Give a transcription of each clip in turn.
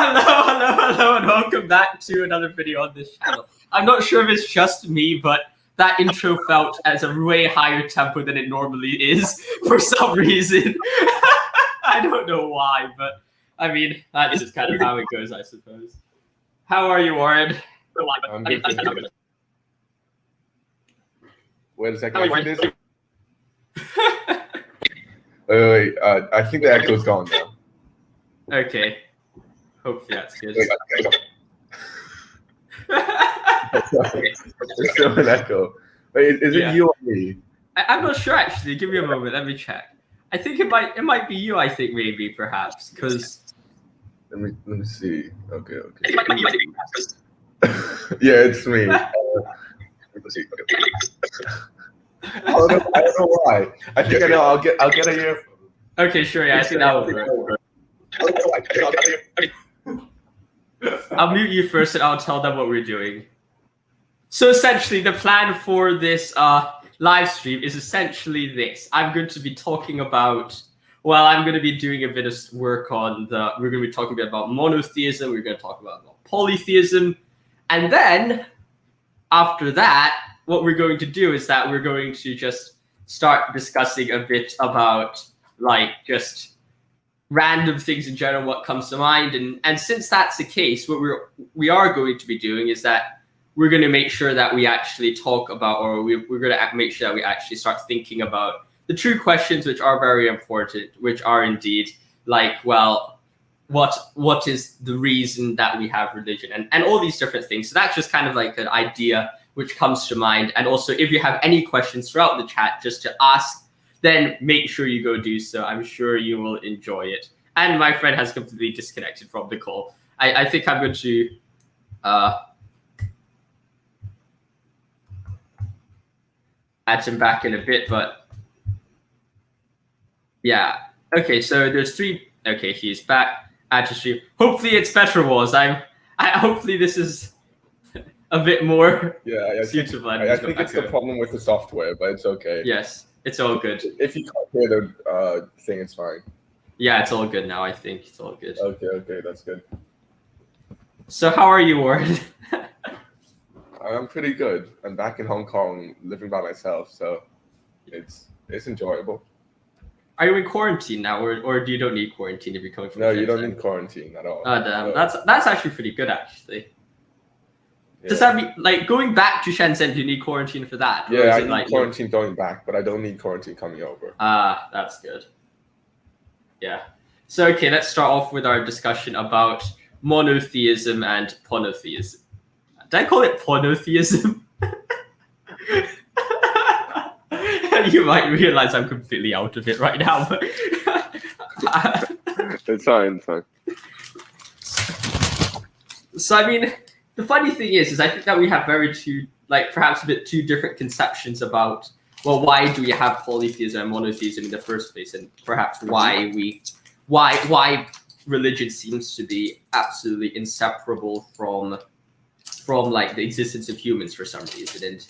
Hello, and welcome back to another video on this channel. I'm not sure if it's just me, but that intro felt as a way higher tempo than it normally is for some reason. I don't know why, but I mean, that is kind of how it goes, I suppose. How are you, Warren? I'm good. Wait a second. Wait. I think the echo's gone now. Okay. Hopefully that's good. There's still an echo. Wait, is it you or me? I'm not sure actually. Give me a moment. Let me check. I think it might be you. I think maybe perhaps because. Let me see. Okay. Yeah, it's me. Let's see. I don't know why. I think I know. I'll get a earphone. Okay, sure. Yeah, I think that will work. I'll mute you first, and I'll tell them what we're doing. So essentially, the plan for this live stream is essentially this. I'm going to be talking about. Well, I'm going to be doing a bit of work on we're going to be talking a bit about monotheism. We're going to talk about polytheism, and then after that, what we're going to do is that we're going to just start discussing a bit about just random things in general, what comes to mind, and since that's the case, what we are going to be doing is that we're going to make sure that we actually talk about, or we're going to make sure that we actually start thinking about the true questions, which are very important, which are indeed what is the reason that we have religion, and all these different things. So that's just kind of like an idea which comes to mind. And also, if you have any questions throughout the chat just to ask, then make sure you go do so. I'm sure you will enjoy it. And my friend has completely disconnected from the call. I think I'm going to add him back in a bit, but yeah. Okay, so there's three. Okay, he's back. Add to stream. Hopefully it's better, Wars. Hopefully this is a bit more suitable. I think it's the problem with the software, but it's okay. Yes, it's all good. If you can't hear the thing, it's fine. Yeah, it's all good now. I think it's all good. Okay, that's good. So how are you, Warren? I'm pretty good. I'm back in Hong Kong, living by myself, so it's enjoyable. Are you in quarantine now, or do you don't need quarantine if you're coming from? No, you don't need quarantine at all. Oh damn, that's actually pretty good, actually. Yeah. Does that mean going back to Shenzhen? Do you need quarantine for that? Yeah, I need quarantine going back, but I don't need quarantine coming over. That's good. Yeah. So okay, let's start off with our discussion about monotheism and polytheism. Did I call it polytheism? You might realize I'm completely out of it right now. But it's fine. So I mean, the funny thing is I think that we have perhaps a bit two different conceptions about, well, why do we have polytheism and monotheism in the first place, and perhaps why religion seems to be absolutely inseparable from the existence of humans for some reason. And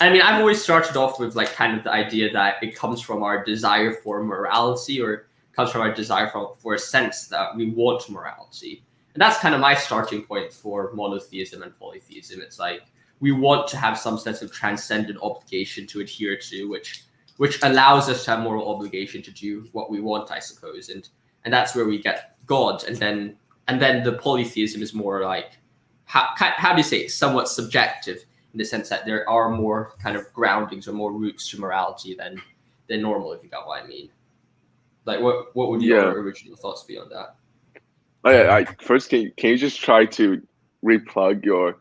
I mean, I've always started off with kind of the idea that it comes from our desire for morality, or comes from our desire for a sense that we want morality. And that's kind of my starting point for monotheism and polytheism. It's we want to have some sense of transcendent obligation to adhere to, which allows us to have moral obligation to do what we want, I suppose. And that's where we get God. And then the polytheism is more how do you say it? Somewhat subjective, in the sense that there are more kind of groundings or more roots to morality than normal, if you got what I mean. What would your original thoughts be on that? First, can you just try to replug your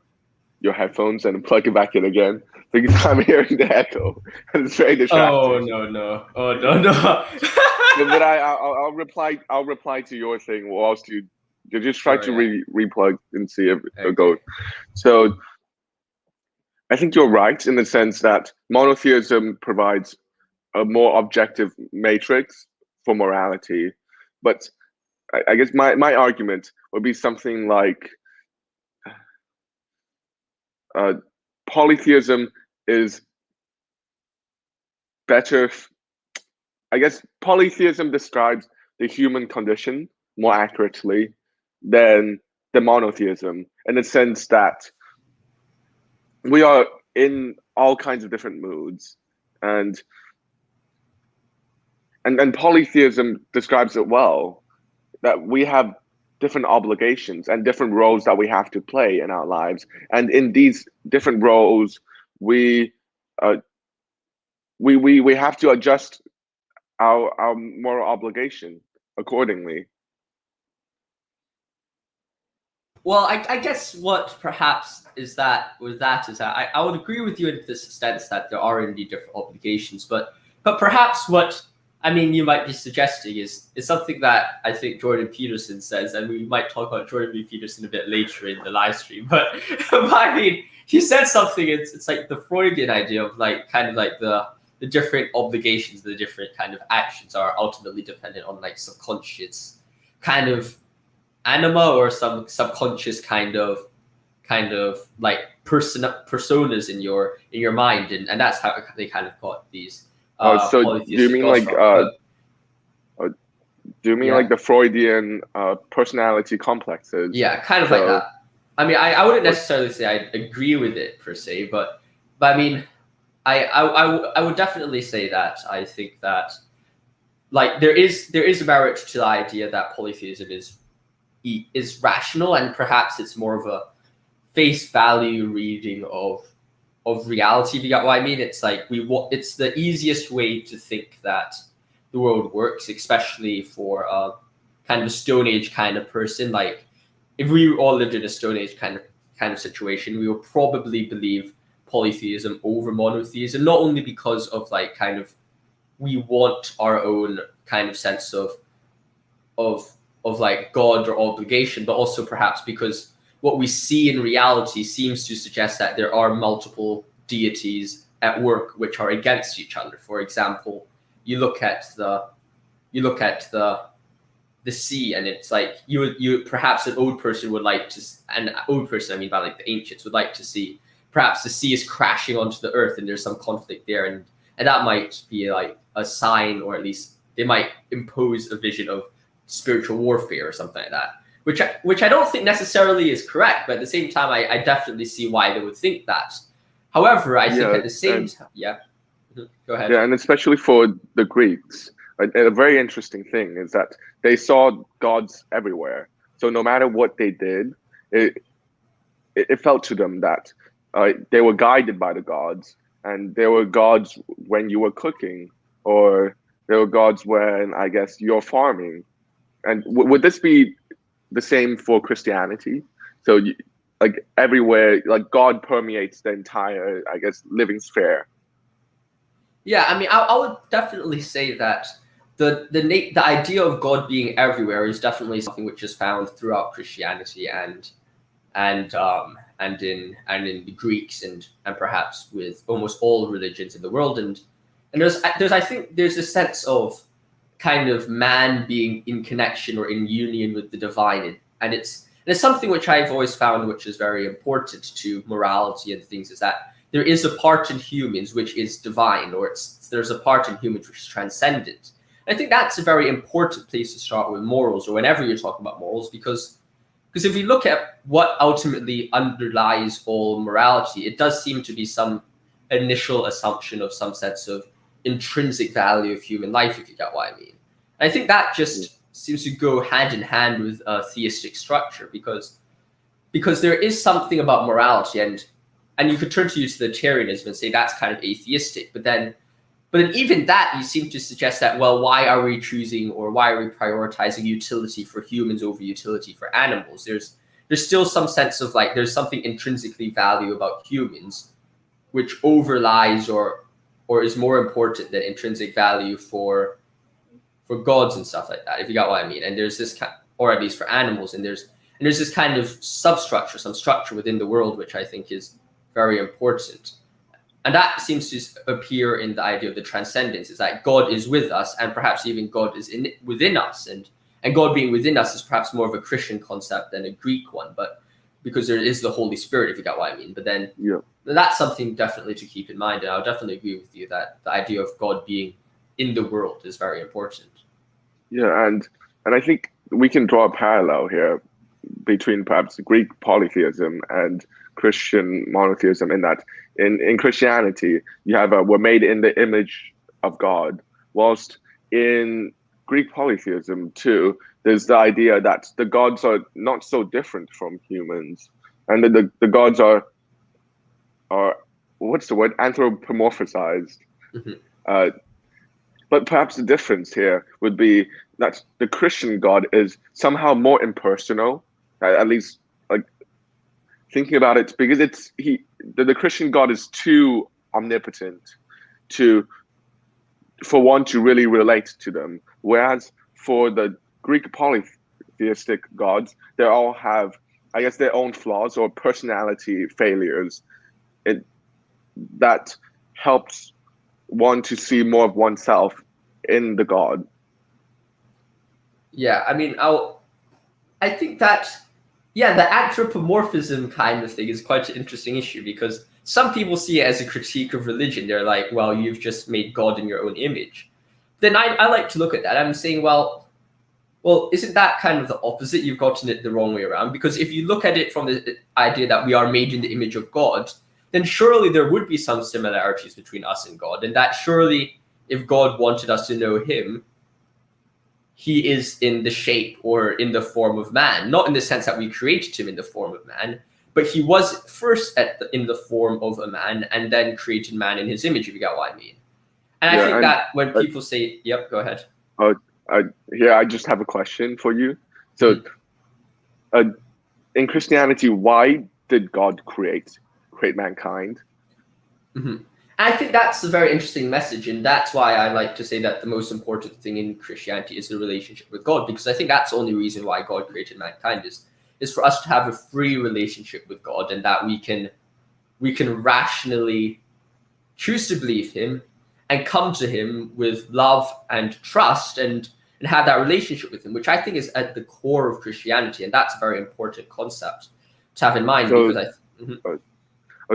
headphones and plug it back in again? Because I'm hearing the echo, and it's very distracting. Oh no! But I'll reply to your thing whilst you just try to replug and see if it goes. So I think you're right in the sense that monotheism provides a more objective matrix for morality, but I guess my argument would be something like polytheism is better. I guess polytheism describes the human condition more accurately than the monotheism, in the sense that we are in all kinds of different moods, and polytheism describes it well, that we have different obligations and different roles that we have to play in our lives, and in these different roles we have to adjust our moral obligation accordingly. Well, I guess what perhaps is that I would agree with you in this sense that there are indeed different obligations, but perhaps what I mean you might be suggesting is something that I think Jordan Peterson says, and we might talk about Jordan B. Peterson a bit later in the live stream, but I mean he said something. It's like the Freudian idea of like kind of like the different obligations, the different kind of actions are ultimately dependent on like subconscious kind of anima or some subconscious kind of like personas in your mind, and that's how they kind of got these. So do you mean like like the Freudian personality complexes? Yeah, kind of like that. I mean, I wouldn't necessarily say I agree with it per se, but I mean, I would definitely say that I think that like there is a merit to the idea that polytheism is rational, and perhaps it's more of a face value reading of reality. If you get what I mean? It's like it's the easiest way to think that the world works, especially for a kind of a Stone Age kind of person. Like if we all lived in a Stone Age kind of situation, we would probably believe polytheism over monotheism, not only because of like kind of we want our own kind of sense of like God or obligation, but also perhaps because what we see in reality seems to suggest that there are multiple deities at work which are against each other. For example, you look at the sea, and it's like you perhaps an old person would like to, and old person I mean by like the ancients would like to see perhaps the sea is crashing onto the earth and there's some conflict there, and that might be like a sign, or at least they might impose a vision of spiritual warfare or something like that, which I don't think necessarily is correct, but at the same time I definitely see why they would think that. However, I think at the same time, go ahead. Yeah, and especially for the Greeks, a very interesting thing is that they saw gods everywhere. So no matter what they did, it felt to them that they were guided by the gods, and there were gods when you were cooking, or there were gods when I guess you're farming. And would this be the same for Christianity? So like everywhere, like God permeates the entire, I guess, living sphere. Yeah, I mean, I would definitely say that the idea of God being everywhere is definitely something which is found throughout Christianity and in the Greeks and perhaps with almost all religions in the world. And there's I think there's a sense of kind of man being in connection or in union with the divine, and it's something which I've always found which is very important to morality and things, is that there is a part in humans which is divine, or there's a part in humans which is transcendent. And I think that's a very important place to start with morals, or whenever you're talking about morals, because if you look at what ultimately underlies all morality, it does seem to be some initial assumption of some sense of intrinsic value of human life, if you get what I mean. And I think that just seems to go hand in hand with a theistic structure, because there is something about morality, and you could turn to utilitarianism and say that's kind of atheistic, but then even that, you seem to suggest that, well, why are we choosing, or why are we prioritizing utility for humans over utility for animals? There's still some sense of like there's something intrinsically value about humans which overlies or is more important than intrinsic value for gods and stuff like that, if you got what I mean. And there's this or at least for animals, and there's this kind of substructure, some structure within the world which I think is very important. And that seems to appear in the idea of the transcendence. It's like God is with us, and perhaps even God is within us. And God being within us is perhaps more of a Christian concept than a Greek one, but because there is the Holy Spirit, if you got what I mean. But then that's something definitely to keep in mind. And I'll definitely agree with you that the idea of God being in the world is very important. Yeah, and I think we can draw a parallel here between perhaps Greek polytheism and Christian monotheism, in that in Christianity you have we're made in the image of God, whilst in Greek polytheism too, there's the idea that the gods are not so different from humans, and that the gods are what's the word, anthropomorphized. But perhaps the difference here would be that the Christian God is somehow more impersonal, at least like thinking about it, because the Christian God is too omnipotent for one to really relate to them. Whereas for the Greek polytheistic gods, they all have, I guess, their own flaws or personality failures. That helps one to see more of oneself in the God. Yeah, I mean, I think that, yeah, the anthropomorphism kind of thing is quite an interesting issue, because some people see it as a critique of religion. They're like, well, you've just made God in your own image. Then I like to look at that. I'm saying, well, isn't that kind of the opposite? You've gotten it the wrong way around. Because if you look at it from the idea that we are made in the image of God, then surely there would be some similarities between us and God. And that surely, if God wanted us to know him, he is in the shape or in the form of man. Not in the sense that we created him in the form of man, but he was first in the form of a man and then created man in his image, if you get what I mean. And I think that when people say, yep, go ahead. I just have a question for you. So in Christianity, why did God create mankind? I think that's a very interesting message, and that's why I like to say that the most important thing in Christianity is the relationship with God, because I think that's the only reason why God created mankind is for us to have a free relationship with God, and that we can rationally choose to believe him and come to him with love and trust and have that relationship with him, which I think is at the core of Christianity, and that's a very important concept to have in mind.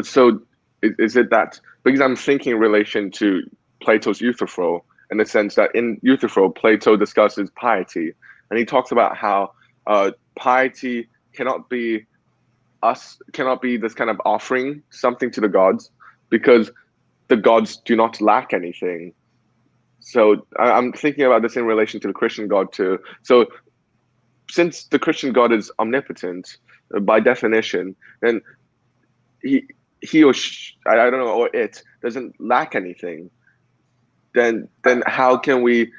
So is it that, because I'm thinking in relation to Plato's Euthyphro, in the sense that in Euthyphro, Plato discusses piety, and he talks about how piety cannot be this kind of offering something to the gods, because the gods do not lack anything. So I'm thinking about this in relation to the Christian God too. So since the Christian God is omnipotent by definition, then he or she, I don't know, or it doesn't lack anything, then how can we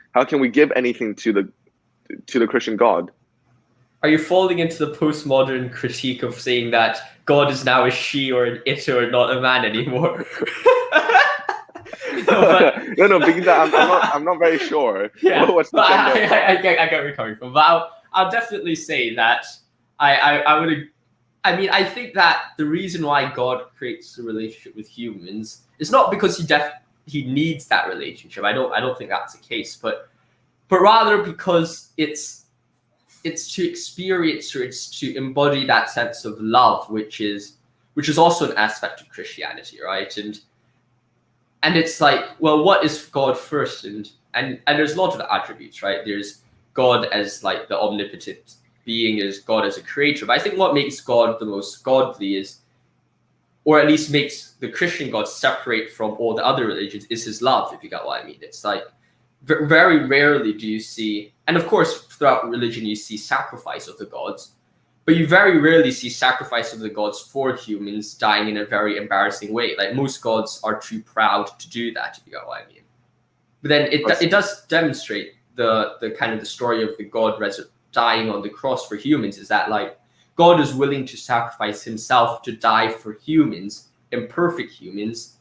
give anything to the Christian God? Are you falling into the postmodern critique of saying that God is now a she or an it or not a man anymore? No, because I'm not very sure. Yeah, what's the I get where you're coming from, but I'll definitely say that I would. I mean, I think that the reason why God creates a relationship with humans is not because he needs that relationship. I don't think that's the case, but rather because it's to experience, or it's to embody that sense of love, which is also an aspect of Christianity, right? And it's like, well, what is God first? And there's a lot of attributes, right? There's God as like the omnipotent being, is God as a creator. But I think what makes God the most godly is, or at least makes the Christian God separate from all the other religions, is his love, if you got what I mean. It's like very rarely do you see, and of course throughout religion you see sacrifice of the gods, but you very rarely see sacrifice of the gods for humans dying in a very embarrassing way. Like most gods are too proud to do that, if you got what I mean. But then it does demonstrate the kind of the story of the God dying on the cross for humans, is that like God is willing to sacrifice himself to die for humans, imperfect humans,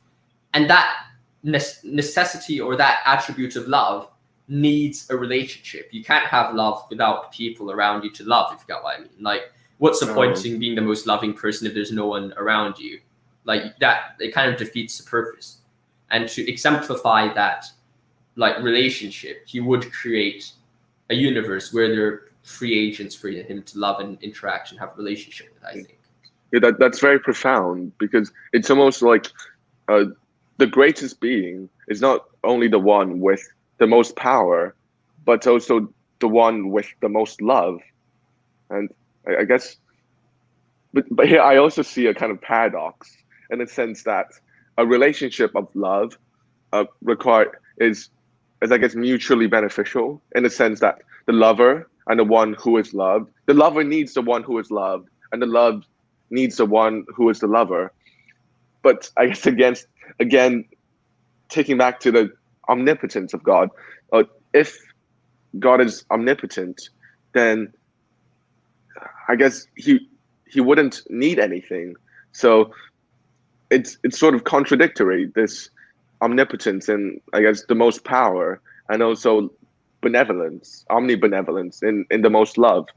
and that necessity or that attribute of love needs a relationship. You can't have love without people around you to love, if you got what I mean. Like, what's the point in being the most loving person if there's no one around you? Like that, it kind of defeats the purpose. And to exemplify that like relationship, he would create a universe where there are free agents for him to love and interact and have a relationship with, I think. Yeah, that's very profound, because it's almost like the greatest being is not only the one with the most power, but also the one with the most love. And I guess, but here I also see a kind of paradox in the sense that a relationship of love is I guess mutually beneficial in the sense that the lover and the one who is loved, the lover needs the one who is loved, and the loved needs the one who is the lover. But I guess again, taking back to the omnipotence of God, if God is omnipotent, then I guess he wouldn't need anything. So it's sort of contradictory, this omnipotence and I guess the most power, and also benevolence, omnibenevolence in the most love.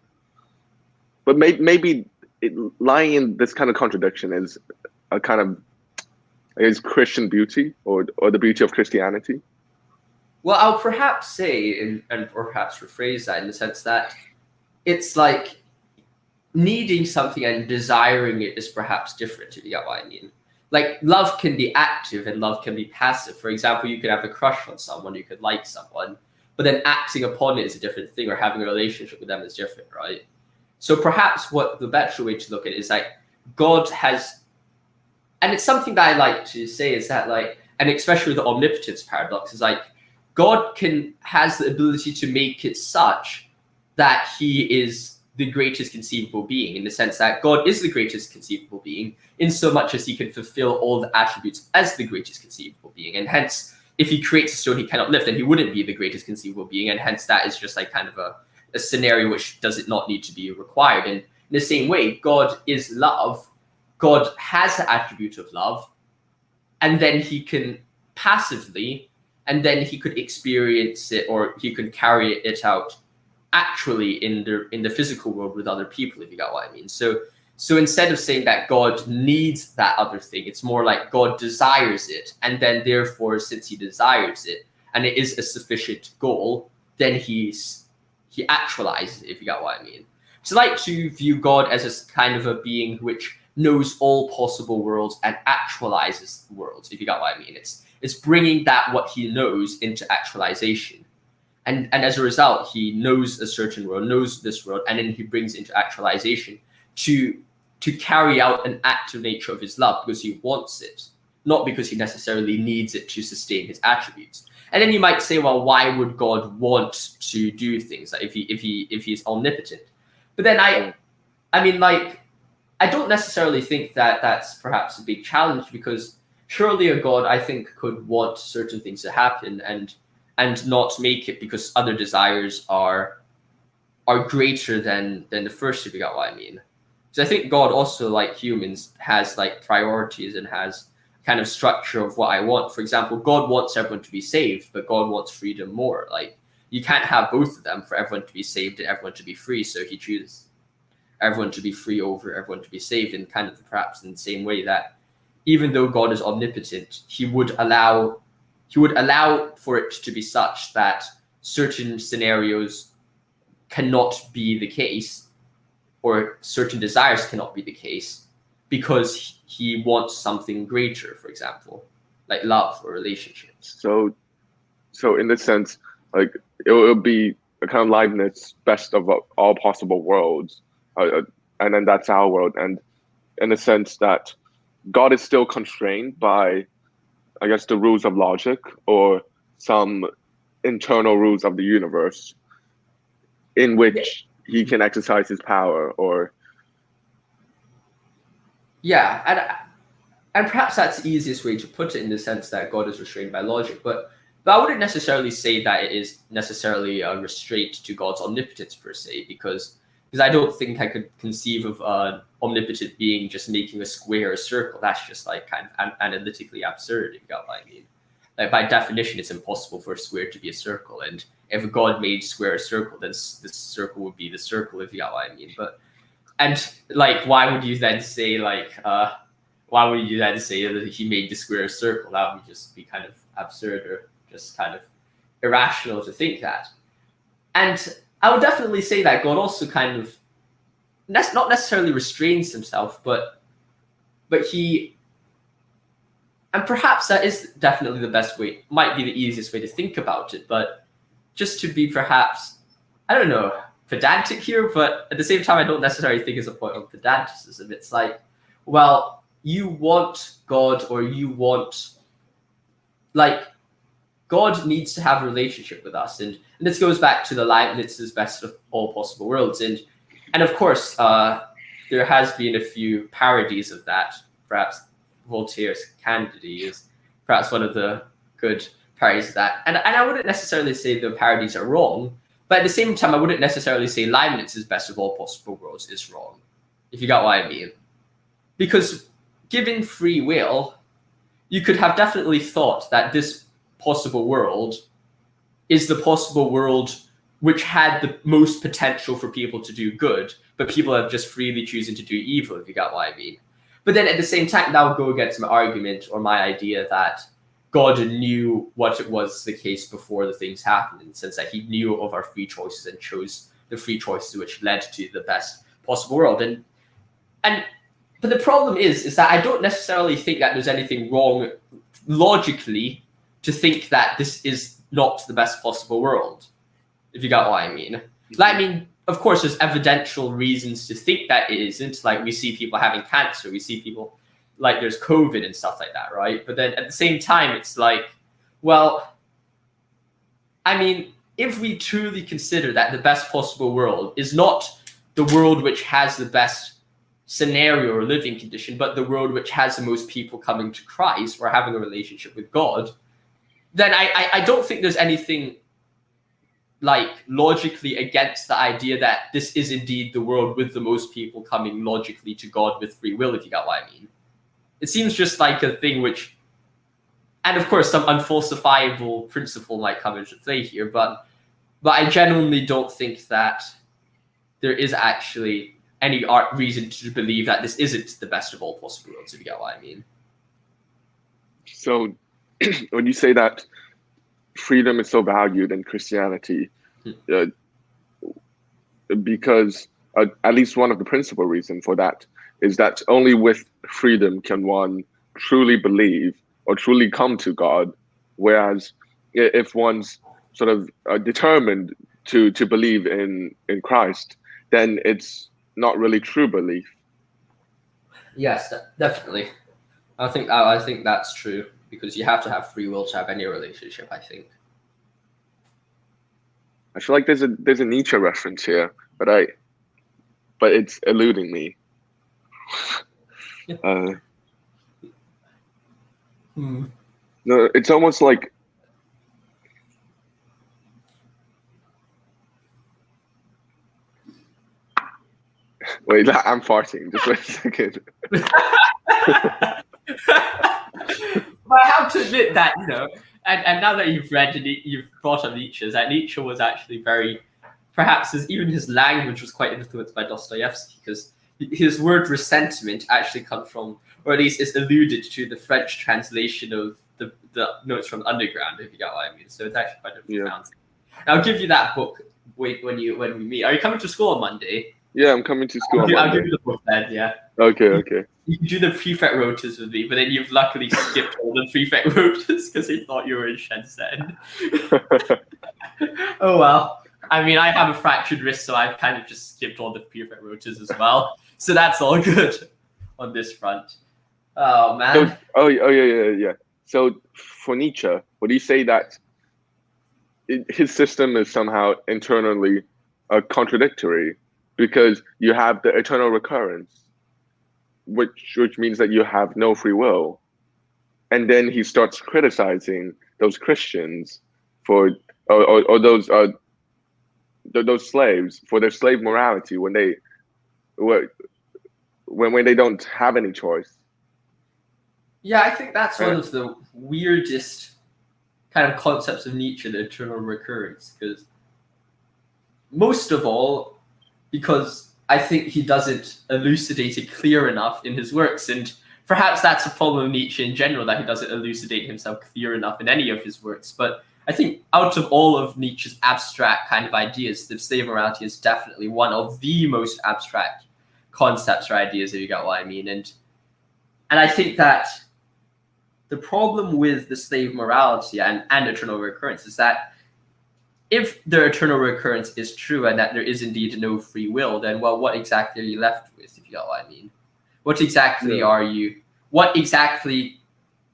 But maybe lying in this kind of contradiction is a kind of Christian beauty or the beauty of Christianity. Well, I'll perhaps say and perhaps rephrase that in the sense that it's like needing something and desiring it is perhaps different, if you get what I mean. Like love can be active and love can be passive. For example, you could have a crush on someone, you could like someone, but then acting upon it is a different thing, or having a relationship with them is different, right? So perhaps what the better way to look at it is like God has, and it's something that I like to say is that like, and especially the omnipotence paradox is like God has the ability to make it such that he is the greatest conceivable being, in the sense that God is the greatest conceivable being in so much as he can fulfill all the attributes as the greatest conceivable being. And hence, if he creates a stone he cannot lift, then he wouldn't be the greatest conceivable being. And hence that is just like kind of a scenario which does it not need to be required. And in the same way, God is love. God has the attribute of love, and then he can passively, and then he could experience it, or he could carry it out actually in the physical world with other people, if you got what I mean. So instead of saying that God needs that other thing, it's more like God desires it, and then therefore, since he desires it and it is a sufficient goal, then he actualizes it, if you got what I mean. So I like to view God as a kind of a being which knows all possible worlds and actualizes worlds, if you got what I mean. It's bringing that what he knows into actualization. And as a result, he knows a certain world, knows this world, and then he brings it into actualization to carry out an active nature of his love because he wants it, not because he necessarily needs it to sustain his attributes. And then you might say, well, why would God want to do things like if he's omnipotent? But then I mean, like, I don't necessarily think that that's perhaps a big challenge, because surely a God, I think, could want certain things to happen and not make it because other desires are greater than the first, if you got what I mean. So I think God also, like humans, has like priorities and has kind of structure of what I want. For example, God wants everyone to be saved, but God wants freedom more. Like you can't have both of them, for everyone to be saved and everyone to be free. So he chooses everyone to be free over everyone to be saved, and kind of perhaps in the same way that even though God is omnipotent, he would allow for it to be such that certain scenarios cannot be the case, or certain desires cannot be the case, because he wants something greater, for example, like love or relationships. So in this sense, like it will be a kind of Leibniz best of all possible worlds, and then that's our world. And in the sense that God is still constrained by, I guess, the rules of logic or some internal rules of the universe in which he can exercise his power, or and perhaps that's the easiest way to put it, in the sense that God is restrained by logic, but I wouldn't necessarily say that it is necessarily a restraint to God's omnipotence per se, because I don't think I could conceive of an omnipotent being just making a square a circle. That's just like kind of analytically absurd, if you got what I mean. Like by definition, it's impossible for a square to be a circle. And if God made square a circle, then this circle would be the circle, if you got what I mean. And like, why would you then say that he made the square a circle? That would just be kind of absurd, or just kind of irrational to think that. And I would definitely say that God also kind of not necessarily restrains himself, but he, and perhaps that is definitely the best way, might be the easiest way to think about it, but just to be perhaps, I don't know, pedantic here, but at the same time, I don't necessarily think it's a point of pedanticism. It's like, well, you want God, or you want, like, God needs to have a relationship with us, and this goes back to the Leibniz's best of all possible worlds, and of course, there has been a few parodies of that. Perhaps Voltaire's Candide is perhaps one of the good parodies of that, and I wouldn't necessarily say the parodies are wrong, but at the same time, I wouldn't necessarily say Leibniz's best of all possible worlds is wrong, if you got what I mean, because given free will, you could have definitely thought that this possible world is the possible world which had the most potential for people to do good, but people have just freely choosing to do evil, if you got what I mean. But then at the same time, that would go against my argument or my idea that God knew what it was the case before the things happened, in the sense that he knew of our free choices and chose the free choices which led to the best possible world. But the problem is that I don't necessarily think that there's anything wrong logically to think that this is not the best possible world, if you got what I mean. Like, I mean, of course, there's evidential reasons to think that it isn't. Like, we see people having cancer, we see people, like, there's COVID and stuff like that, right? But then at the same time, it's like, well, I mean, if we truly consider that the best possible world is not the world which has the best scenario or living condition, but the world which has the most people coming to Christ or having a relationship with God, then I don't think there's anything like logically against the idea that this is indeed the world with the most people coming logically to God with free will, if you got what I mean. It seems just like a thing which, and of course some unfalsifiable principle might come into play here, but I genuinely don't think that there is actually any reason to believe that this isn't the best of all possible worlds, if you get what I mean. So when you say that freedom is so valued in Christianity, because at least one of the principal reasons for that is that only with freedom can one truly believe or truly come to God, whereas if one's sort of determined to believe in Christ, then it's not really true belief. Yes, definitely. I think that's true, because you have to have free will to have any relationship, I think. I feel like there's a Nietzsche reference here, but it's eluding me. Yeah. No, it's almost like wait, I'm farting. Just wait a second. But I have to admit that, you know, and now that you've read and you've brought up Nietzsche, that Nietzsche was actually very, perhaps even his language was quite influenced by Dostoevsky, because his word resentment actually comes from, or at least is alluded to, the French translation of the Notes from Underground, if you get what I mean. So it's actually quite a profound thing. And I'll give you that book when we meet. Are you coming to school on Monday? Yeah, I'm coming to school. I'll give you the book then, yeah. Okay. You can do the prefect rotas with me, but then you've luckily skipped all the prefect rotas because they thought you were in Shenzhen. Oh well. I mean, I have a fractured wrist, so I've kind of just skipped all the prefect rotas as well. So that's all good on this front. Oh man. So, yeah. So for Nietzsche, would you say that his system is somehow internally contradictory? Because you have the eternal recurrence, which means that you have no free will. And then he starts criticizing those Christians for or those slaves for their slave morality when they don't have any choice. Yeah, I think that's one of the weirdest kind of concepts of Nietzsche, the eternal recurrence, because most of all, because I think he doesn't elucidate it clear enough in his works, and perhaps that's a problem of Nietzsche in general, that he doesn't elucidate himself clear enough in any of his works. But I think out of all of Nietzsche's abstract kind of ideas, the slave morality is definitely one of the most abstract concepts or ideas, if you get what I mean. And I think that the problem with the slave morality and eternal recurrence is that if the eternal recurrence is true and that there is indeed no free will, then well, what exactly are you left with, if you know what I mean? What exactly what exactly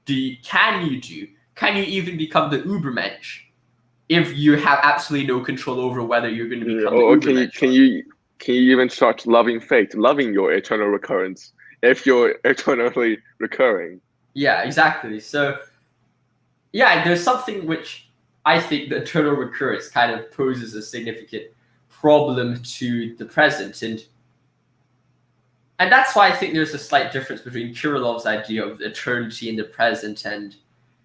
can you do? Can you even become the Ubermensch if you have absolutely no control over whether you're going to become the Ubermensch? Can you even start loving fate, loving your eternal recurrence if you're eternally recurring? Yeah, exactly. So, yeah, there's something which I think the eternal recurrence kind of poses a significant problem to the present, and that's why I think there's a slight difference between Kirillov's idea of eternity in the present and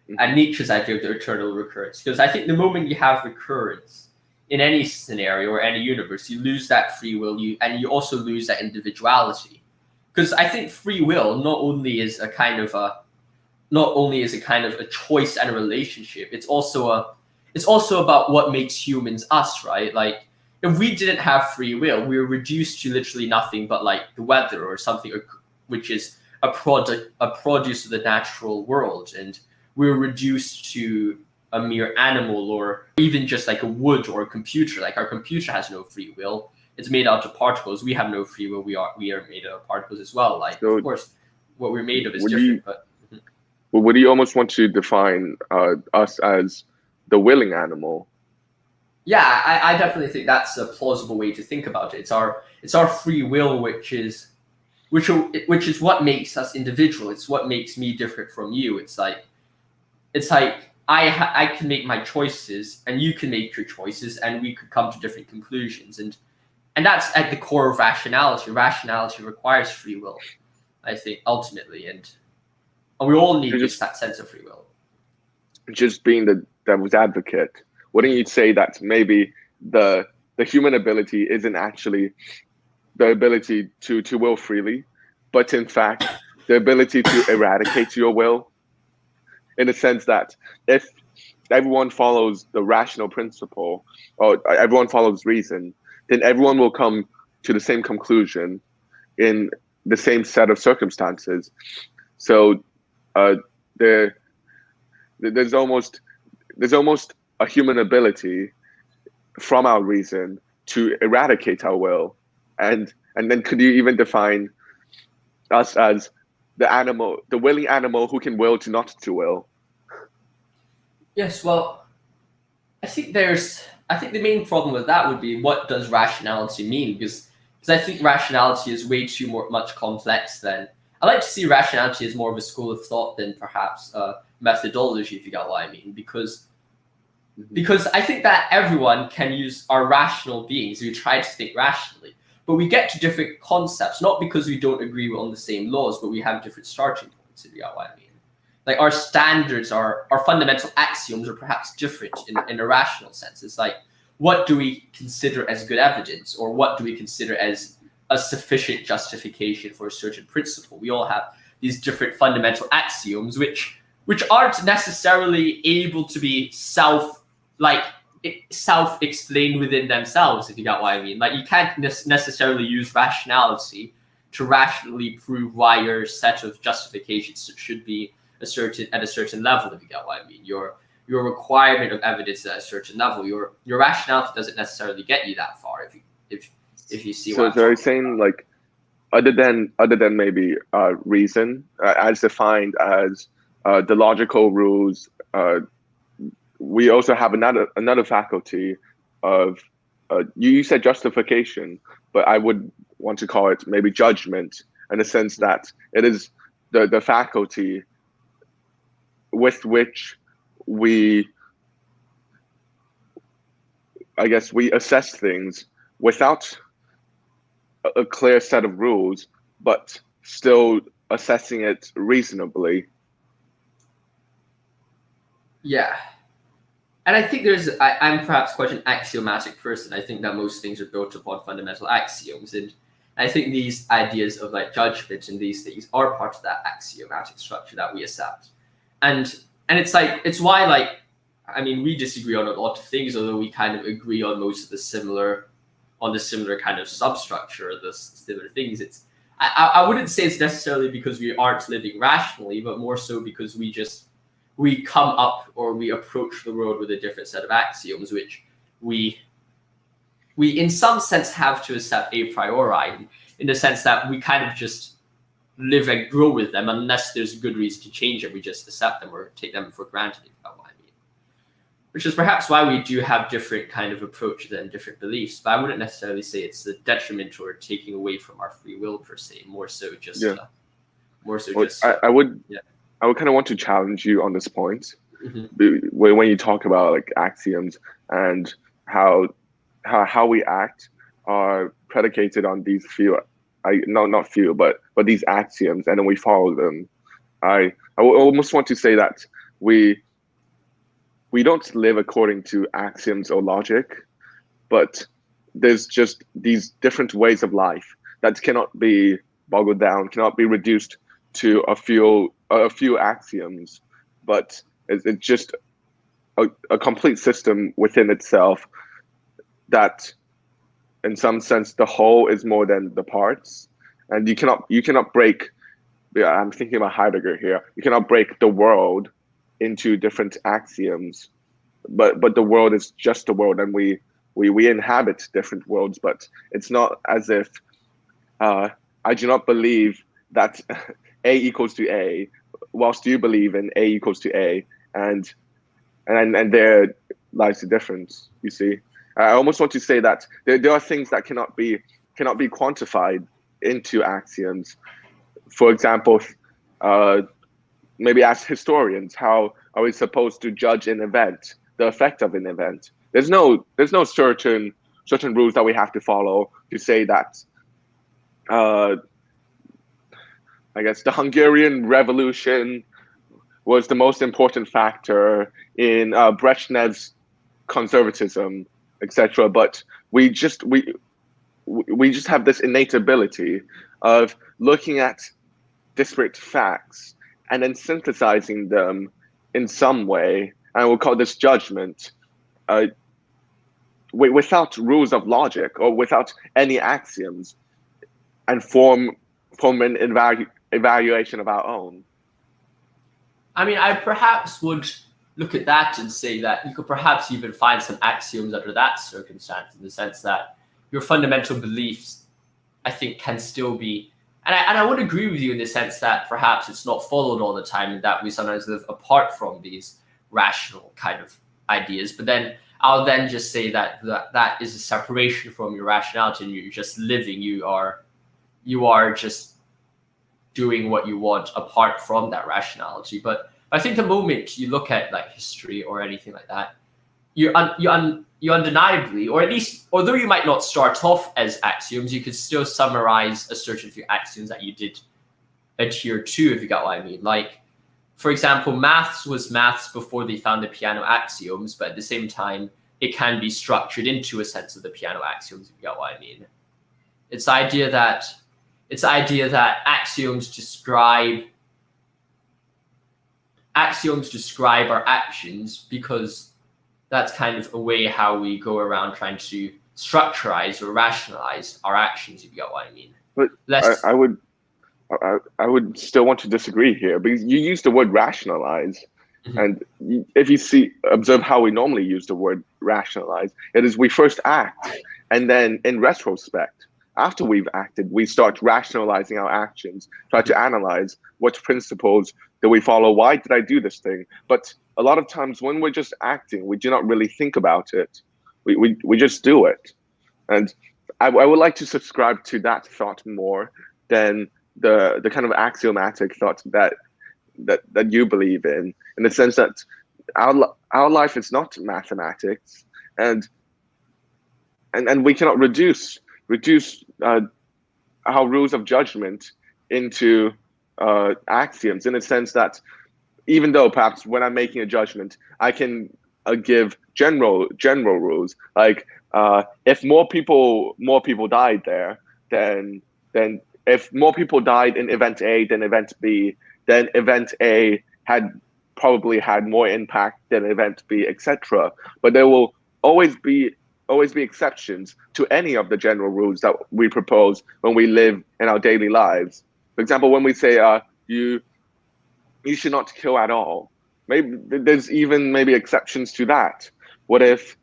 Nietzsche's idea of the eternal recurrence. Because I think the moment you have recurrence in any scenario or any universe, you lose that free will, and you also lose that individuality. Because I think free will not only is a kind of a choice and a relationship, it's also about what makes humans us, right? Like, if we didn't have free will, we were reduced to literally nothing but like the weather or something, which is a produce of the natural world, and we're reduced to a mere animal, or even just like a wood or a computer. Like, our computer has no free will; it's made out of particles. We have no free will. We are made out of particles as well. Like, so, of course, what we're made of is different. Well, would you almost want to define us as the willing animal? Yeah, I definitely think that's a plausible way to think about it. It's our free will, which is what makes us individual. It's what makes me different from you. It's like I can make my choices, and you can make your choices, and we could come to different conclusions. And that's at the core of rationality. Rationality requires free will, I think, ultimately, and we all need that sense of free will. Just being the devil's advocate, wouldn't you say that maybe the human ability isn't actually the ability to will freely, but in fact the ability to eradicate your will? In the sense that if everyone follows the rational principle, or everyone follows reason, then everyone will come to the same conclusion in the same set of circumstances. So there's almost a human ability from our reason to eradicate our will, and then could you even define us as the willing animal who can will to not to will? Yes, well, I think the main problem with that would be, what does rationality mean? Because I think rationality is way much complex than. I like to see rationality as more of a school of thought than perhaps methodology, if you got what I mean. Because I think that everyone are rational beings who try to think rationally, but we get to different concepts, not because we don't agree on the same laws, but we have different starting points, if you got what I mean. Like, our standards, our fundamental axioms are perhaps different in a rational sense. It's like, what do we consider as good evidence, or what do we consider as a sufficient justification for a certain principle? We all have these different fundamental axioms, which aren't necessarily able to be self-explained within themselves, if you got what I mean. Like, you can't necessarily use rationality to rationally prove why your set of justifications should be at a certain level, if you get what I mean. Your requirement of evidence at a certain level, your rationality doesn't necessarily get you that far, if you see what I'm talking about. So are you saying, like, other than maybe reason, as defined as the logical rules, we also have another faculty of you said justification, but I would want to call it maybe judgment, in the sense that it is the faculty with which we assess things without a clear set of rules, but still assessing it reasonably. Yeah. And I think I'm perhaps quite an axiomatic person. I think that most things are built upon fundamental axioms. And I think these ideas of like judgment and these things are part of that axiomatic structure that we accept. And it's why, like, I mean, we disagree on a lot of things, although we kind of agree on most of the similar kind of substructure of the similar things. I wouldn't say it's necessarily because we aren't living rationally, but more so because we come up, or we approach the world with a different set of axioms, which we in some sense have to accept a priori, in the sense that we kind of just live and grow with them unless there's a good reason to change it. We just accept them or take them for granted, if you know what I mean. Which is perhaps why we do have different kind of approaches and different beliefs. But I wouldn't necessarily say it's a detriment or taking away from our free will per se. More so just. I would kind of want to challenge you on this point. Mm-hmm. When you talk about like axioms and how we act are predicated on these few, not few, but these axioms, and then we follow them. I almost want to say that we don't live according to axioms or logic, but there's just these different ways of life that cannot be boggled down, cannot be reduced to a few axioms, but it's just a complete system within itself that, in some sense, the whole is more than the parts, and you cannot break. I'm thinking about Heidegger here. You cannot break the world into different axioms, but the world is just the world, and we inhabit different worlds. But it's not as if I do not believe that A equals to A, whilst you believe in A equals to A, and there lies the difference. You see, I almost want to say that there are things that cannot be quantified into axioms. For example, maybe as historians, how are we supposed to judge an event, the effect of an event? There's no certain rules that we have to follow to say that. I guess the Hungarian Revolution was the most important factor in Brezhnev's conservatism, etc. But we just have this innate ability of looking at disparate facts and then synthesizing them in some way, and we'll call this judgment, without rules of logic or without any axioms, and form an evaluation of our own. I mean, I perhaps would look at that and say that you could perhaps even find some axioms under that circumstance, in the sense that your fundamental beliefs, I think, can still be, and I would agree with you in the sense that perhaps it's not followed all the time, and that we sometimes live apart from these rational kind of ideas. But then I'll then just say that is a separation from your rationality, and you're just living. You are just doing what you want apart from that rationality. But I think the moment you look at like history or anything like that, you undeniably, or at least, although you might not start off as axioms, you could still summarize a certain few axioms that you did adhere to, if you got what I mean. Like, for example, maths was maths before they found the piano axioms, but at the same time, it can be structured into a sense of the piano axioms, if you got what I mean. It's the idea that axioms describe our actions, because that's kind of a way how we go around trying to structurize or rationalize our actions, if you get what I mean. But I would still want to disagree here, because you use the word rationalize, mm-hmm. and if you observe how we normally use the word rationalize, it is we first act, and then in retrospect, after we've acted, we start rationalizing our actions, try to analyze what principles do we follow, why did I do this thing? But a lot of times when we're just acting, we do not really think about it. We just do it. And I would like to subscribe to that thought more than the kind of axiomatic thought that you believe in the sense that our life is not mathematics, and we cannot reduce our rules of judgment into axioms, in a sense that even though perhaps when I'm making a judgment, I can give general rules, like if more people died there, then if more people died in event A than event B, then event A probably had more impact than event B, etc. But there will always be exceptions to any of the general rules that we propose when we live in our daily lives. For example, when we say you should not kill at all, maybe there's even exceptions to that. What if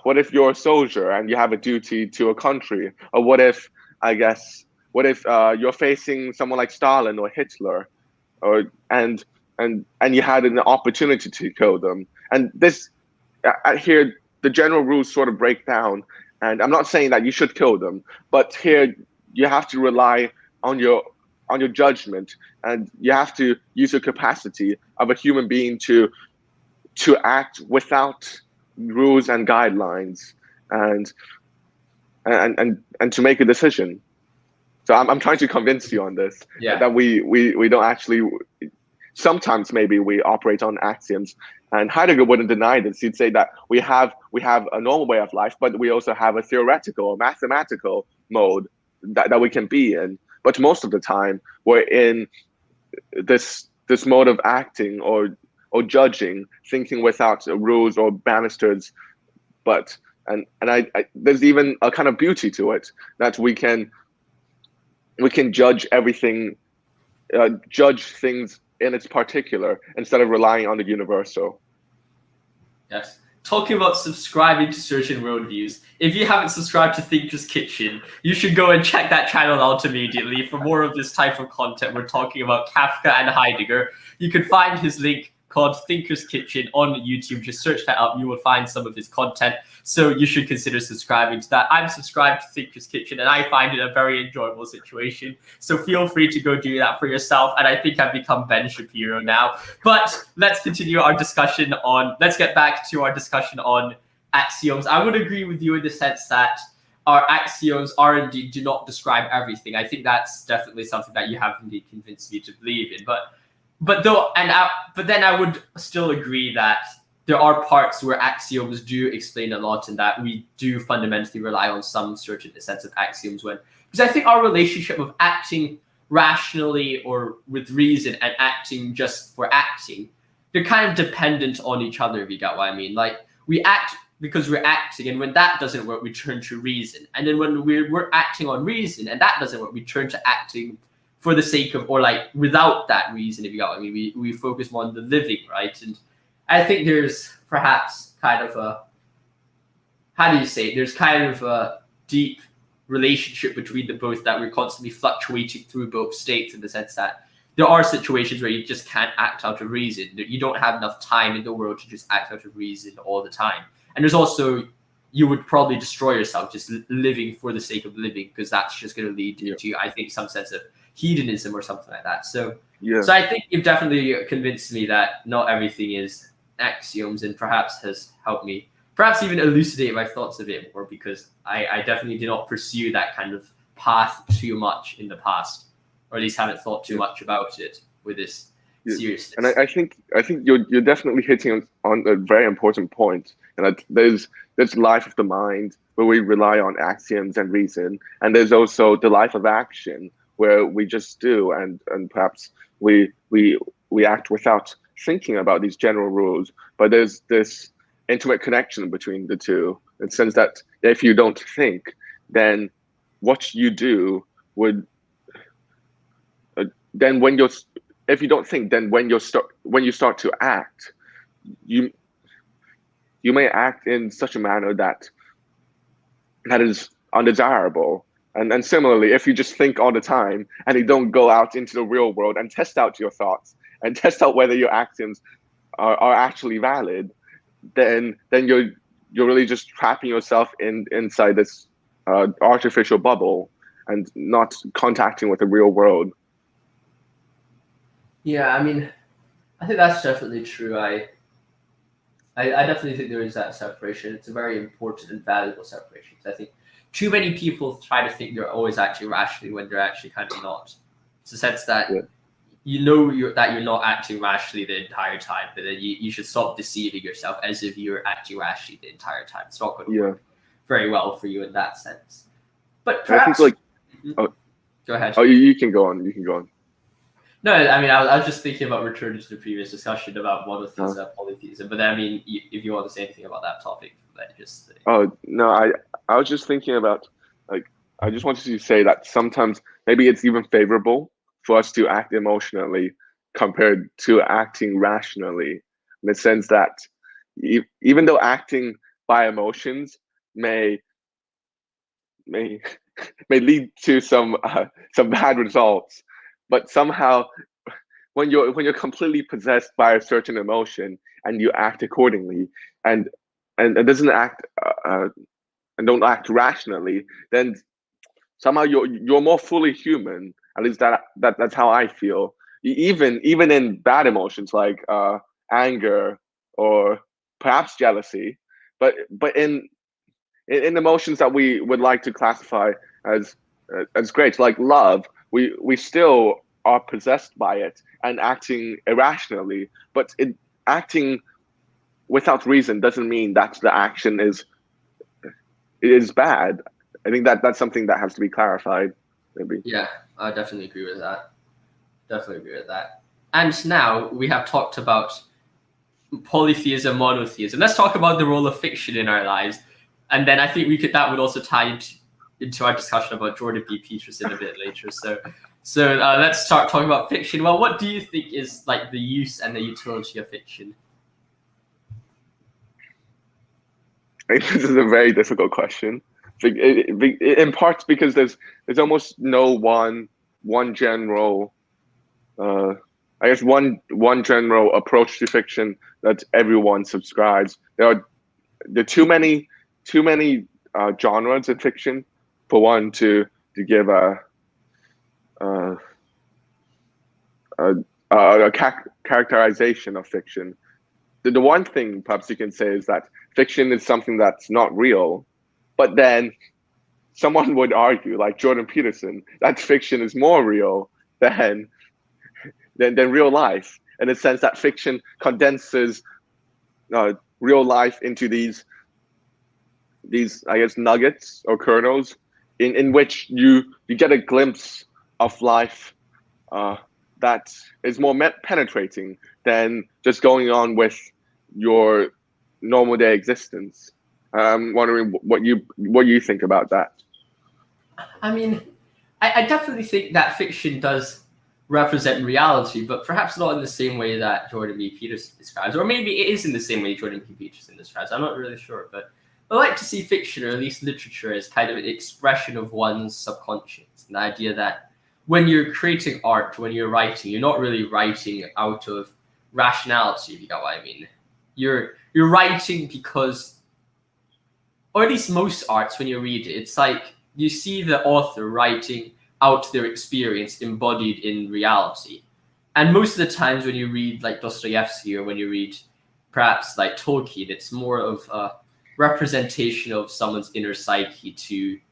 you're a soldier and you have a duty to a country, or what if you're facing someone like Stalin or Hitler, or and you had an opportunity to kill them, and this here the general rules sort of break down, and I'm not saying that you should kill them, but here you have to rely on your judgment, and you have to use your capacity of a human being to act without rules and guidelines, and to make a decision. So I'm trying to convince you on this, that we don't actually. Sometimes maybe we operate on axioms, and Heidegger wouldn't deny this. He'd say that we have a normal way of life, but we also have a theoretical or mathematical mode that we can be in. But most of the time, we're in this mode of acting or judging, thinking without rules or banisters. But and I there's even a kind of beauty to it, that we can judge everything, judge things in its particular, instead of relying on the universal. Yes. Talking about subscribing to certain worldviews, if you haven't subscribed to Thinker's Kitchen, you should go and check that channel out immediately for more of this type of content. We're talking about Kafka and Heidegger. You can find his link called Thinker's Kitchen on YouTube. Just search that up. You will find some of his content. So you should consider subscribing to that. I'm subscribed to Thinker's Kitchen, and I find it a very enjoyable situation. So feel free to go do that for yourself. And I think I've become Ben Shapiro now. But let's continue our discussion on, let's get back to our discussion on axioms. I would agree with you in the sense that our axioms are indeed do not describe everything. I think that's definitely something that you have indeed convinced me to believe in. But then I would still agree that there are parts where axioms do explain a lot, and that we do fundamentally rely on some certain sense of axioms because I think our relationship of acting rationally or with reason and acting just for acting, they're kind of dependent on each other, if you get what I mean. Like, we act because we're acting, and when that doesn't work, we turn to reason. And then when we're acting on reason and that doesn't work, we turn to acting for the sake of, or like without that reason, if you got what I mean. We focus more on the living, right? And I think there's perhaps kind of a, how do you say it? There's kind of a deep relationship between the both, that we're constantly fluctuating through both states, in the sense that there are situations where you just can't act out of reason. You don't have enough time in the world to just act out of reason all the time. And there's also, you would probably destroy yourself just living for the sake of living, because that's just going to lead to, I think, some sense of hedonism or something like that. So I think you've definitely convinced me that not everything is axioms, and perhaps has helped me perhaps even elucidate my thoughts a bit more, because I definitely did not pursue that kind of path too much in the past, or at least haven't thought too much about it with this seriousness. And I think you're definitely hitting on a very important point, and that there's life of the mind, where we rely on axioms and reason, and there's also the life of action, where we just do, and perhaps we act without thinking about these general rules. But there's this intimate connection between the two, in the sense that if you don't think, then what you do would then when you're if you don't think, then when you start to act, you may act in such a manner that is undesirable. And similarly, if you just think all the time and you don't go out into the real world and test out your thoughts and test out whether your actions are actually valid, then you're really just trapping yourself inside this artificial bubble and not contacting with the real world. Yeah, I mean, I think that's definitely true. I definitely think there is that separation. It's a very important and valuable separation. I think too many people try to think they're always acting rationally when they're actually kind of not. It's a sense that you know that you're not acting rationally the entire time, but then you should stop deceiving yourself as if you're acting rationally the entire time. It's not going to work very well for you in that sense. But perhaps, I think, go ahead. Oh, you can go on. You can go on. No, I mean, I was just thinking about returning to the previous discussion about monotheism and polytheism. But then, I mean, if you want to say anything about that topic, then just say. Oh, no, I was just thinking about, like, I just wanted to say that sometimes maybe it's even favorable for us to act emotionally compared to acting rationally, in the sense that even though acting by emotions may may may lead to some bad results, but somehow when you're completely possessed by a certain emotion and you act accordingly, and it doesn't act and don't act rationally, then somehow you're more fully human. At least that's how I feel. Even in bad emotions like anger or perhaps jealousy, but in emotions that we would like to classify as great, like love, we still are possessed by it and acting irrationally. But acting without reason doesn't mean that the action is bad. I think that's something that has to be clarified, maybe. Yeah, I definitely agree with that. Definitely agree with that. And now we have talked about polytheism, monotheism. Let's talk about the role of fiction in our lives. And then I think that would also tie into our discussion about Jordan B. Peterson a bit later. So let's start talking about fiction. Well, what do you think is like the use and the utility of fiction? I think this is a very difficult question. In part because there's almost no one general, I guess one general approach to fiction that everyone subscribes. There are too many genres in fiction for one to give a characterization of fiction. The one thing perhaps you can say is that fiction is something that's not real, but then someone would argue, like Jordan Peterson, that fiction is more real than real life, in the sense that fiction condenses real life into these I guess nuggets or kernels in which you get a glimpse of life that is more penetrating than just going on with your normal day existence. I'm wondering what you think about that. I mean, I definitely think that fiction does represent reality, but perhaps not in the same way that Jordan B. Peterson describes, or maybe it is in the same way Jordan B. Peterson describes. I'm not really sure, but I like to see fiction, or at least literature, as kind of an expression of one's subconscious. The idea that when you're creating art, when you're writing, you're not really writing out of rationality, if you get what I mean. You're writing because, or at least most arts, when you read it, it's like you see the author writing out their experience embodied in reality. And most of the times when you read like Dostoevsky, or when you read perhaps like Tolkien, it's more of a representation of someone's inner psyche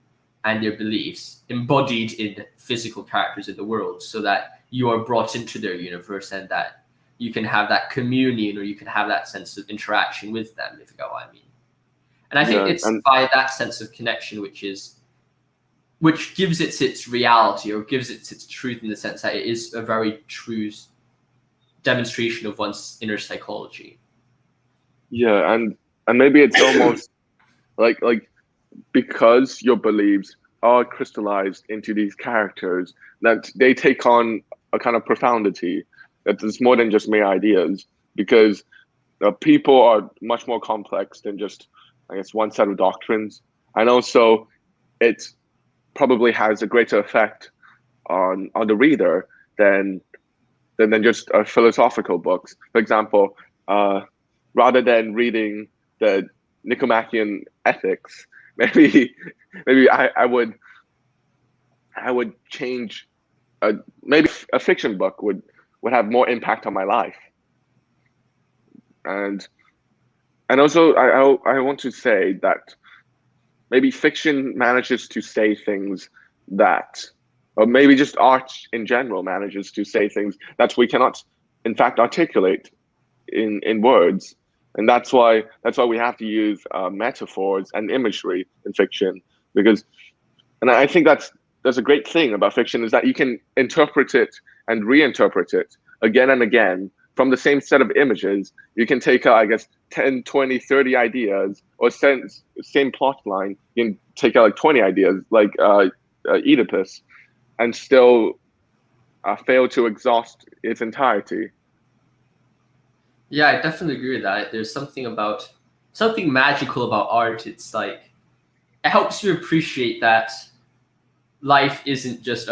and their beliefs embodied in physical characters in the world, so that you are brought into their universe and that you can have that communion, or you can have that sense of interaction with them, if you get what I mean. And I think it's by that sense of connection which gives it its reality, or gives it its truth, in the sense that it is a very true demonstration of one's inner psychology. Yeah, and maybe it's almost like because your beliefs are crystallized into these characters, that they take on a kind of profundity that is more than just mere ideas, because people are much more complex than just, I guess, one set of doctrines. And also it probably has a greater effect on the reader than just philosophical books. For example, rather than reading the Nicomachean Ethics, maybe I would change. Maybe a fiction book would have more impact on my life. And also I want to say that maybe fiction manages to say things that, or maybe just art in general manages to say things that we cannot in fact articulate in words. And that's why we have to use metaphors and imagery in fiction, because, and I think that's a great thing about fiction, is that you can interpret it and reinterpret it again and again from the same set of images. You can take, I guess, 10, 20, 30 ideas, or same plot line. You can take out like 20 ideas, like Oedipus, and still fail to exhaust its entirety. Yeah, I definitely agree with that. There's something about something magical about art. It's like it helps you appreciate that life isn't just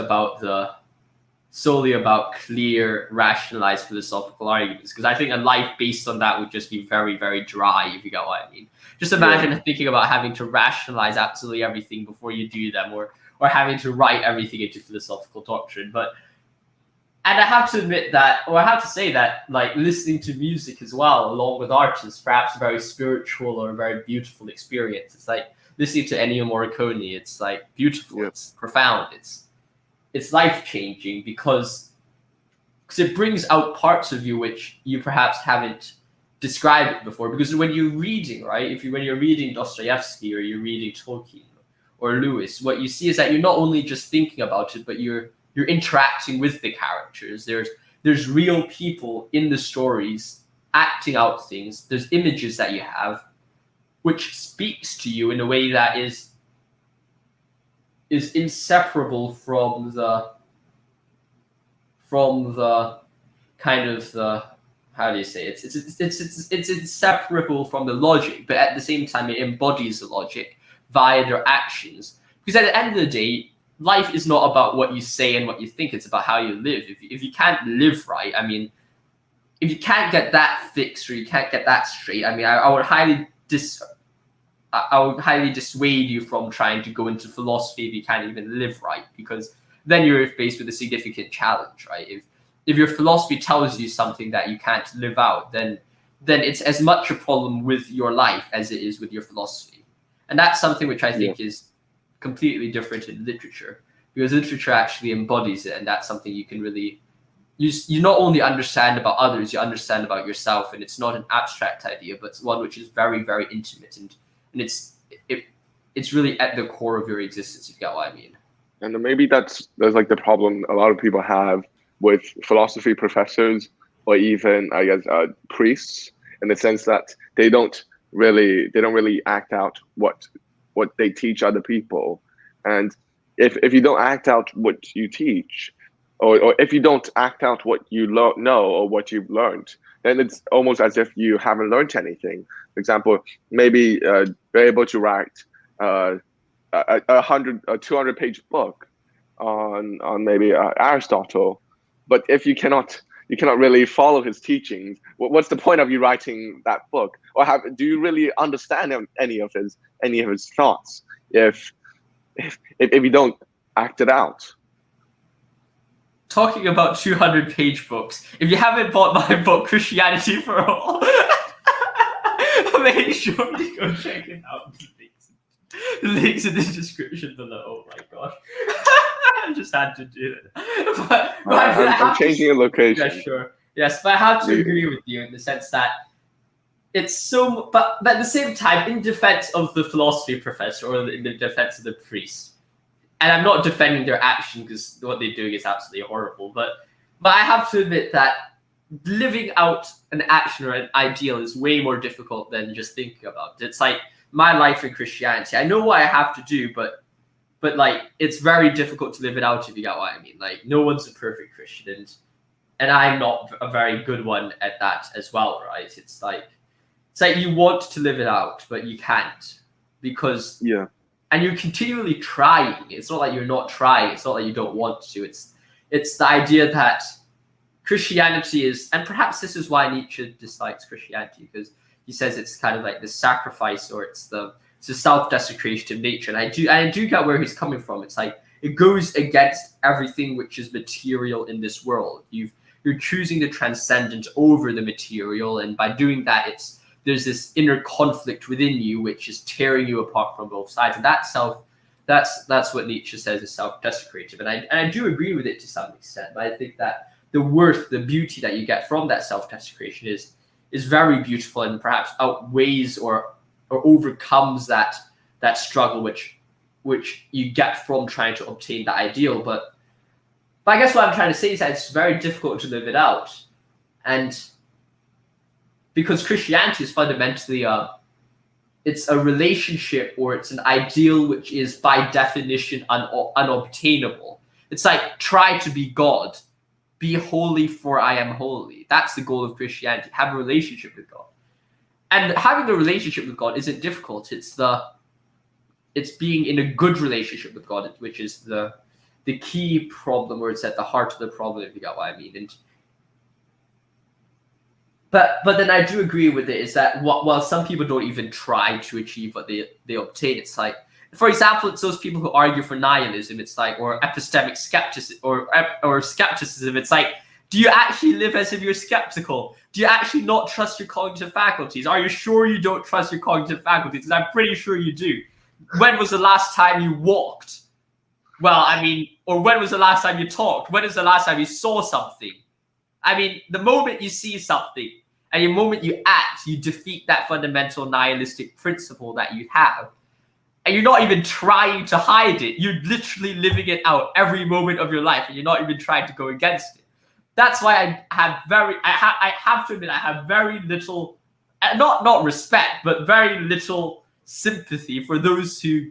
solely about clear, rationalized philosophical arguments. Because I think a life based on that would just be very, very dry, if you get what I mean. Just imagine thinking about having to rationalize absolutely everything before you do them, or having to write everything into philosophical doctrine. And I have to admit that, or I have to say that, like, listening to music as well, along with art, is perhaps a very spiritual or a very beautiful experience. It's like listening to Ennio Morricone. It's like beautiful. It's profound. It's life-changing because it brings out parts of you which you perhaps haven't described it before. Because when you're reading, right, when you're reading Dostoevsky or you're reading Tolkien or Lewis, what you see is that you're not only just thinking about it, but you're interacting with the characters. There's real people in the stories acting out things. There's images that you have, which speaks to you in a way that is inseparable from the kind of the, how do you say it? It's inseparable from the logic, but at the same time it embodies the logic via their actions. Because at the end of the day, life is not about what you say and what you think. It's about how you live. If you can't live right, I mean, if you can't get that fixed or you can't get that straight, I mean, I would highly dissuade you from trying to go into philosophy if you can't even live right, because then you're faced with a significant challenge, right? If your philosophy tells you something that you can't live out, then it's as much a problem with your life as it is with your philosophy. And that's something which I think is completely different in literature, because literature actually embodies it, and that's something you can really you not only understand about others, you understand about yourself, and it's not an abstract idea, but it's one which is very, very intimate, and it's really at the core of your existence, if you get what I mean. And maybe that's like the problem a lot of people have with philosophy professors, or even, I guess, priests, in the sense that they don't really act out what they teach other people. And if you don't act out what you teach, or if you don't act out what you know or what you've learned, then it's almost as if you haven't learned anything. For example, maybe you're able to write a 200-page book on maybe Aristotle, but if you cannot really follow his teachings, what's the point of you writing that book? Or do you really understand any of his thoughts if you don't act it out? Talking about 200-page books, if you haven't bought my book, Christianity for All, make sure you go check it out. The link's in the description below. Oh my gosh. I just had to do it. But I'm changing a location. Yeah, sure. Yes, but I have to agree with you in the sense that it's so, but at the same time, in defense of the philosophy professor or in the defense of the priest, and I'm not defending their action because what they're doing is absolutely horrible, but I have to admit that living out an action or an ideal is way more difficult than just thinking about it. It's like my life in Christianity. I know what I have to do, but like it's very difficult to live it out, if you get what I mean. Like no one's a perfect Christian, and I'm not a very good one at that as well, right? It's like you want to live it out, but you can't, because and you're continually trying. It's not like you're not trying. It's not like you don't want to. It's the idea that Christianity is, and perhaps this is why Nietzsche dislikes Christianity, because he says it's kind of like the sacrifice, or it's the self-desecration of nature. And I do get where he's coming from. It's like it goes against everything which is material in this world. You're choosing the transcendent over the material, and by doing that, there's this inner conflict within you which is tearing you apart from both sides. And that's what Nietzsche says is self-desecrative. And I do agree with it to some extent, but I think that the beauty that you get from that self-desecration is very beautiful, and perhaps outweighs or overcomes that struggle which you get from trying to obtain that ideal. But I guess what I'm trying to say is that it's very difficult to live it out. And because Christianity is fundamentally it's a relationship, or it's an ideal which is by definition unobtainable. It's like, try to be God. Be holy for I am holy. That's the goal of Christianity. Have a relationship with God. and having a relationship with God isn't difficult. It's being in a good relationship with God, which is the key problem, or it's at the heart of the problem, if you got what I mean. And but then I do agree with it, is that while some people don't even try to achieve what they obtain, it's like, for example, it's those people who argue for nihilism, it's like, or epistemic skepticism, or skepticism. It's like, do you actually live as if you're skeptical? Do you actually not trust your cognitive faculties? Are you sure you don't trust your cognitive faculties? Because I'm pretty sure you do. When was the last time you walked? Well, I mean, or when was the last time you talked? When was the last time you saw something? I mean, the moment you see something and the moment you act, you defeat that fundamental nihilistic principle that you have. And you're not even trying to hide it. You're literally living it out every moment of your life, and you're not even trying to go against it. That's why I have to admit, I have very little, not respect, but very little sympathy for those who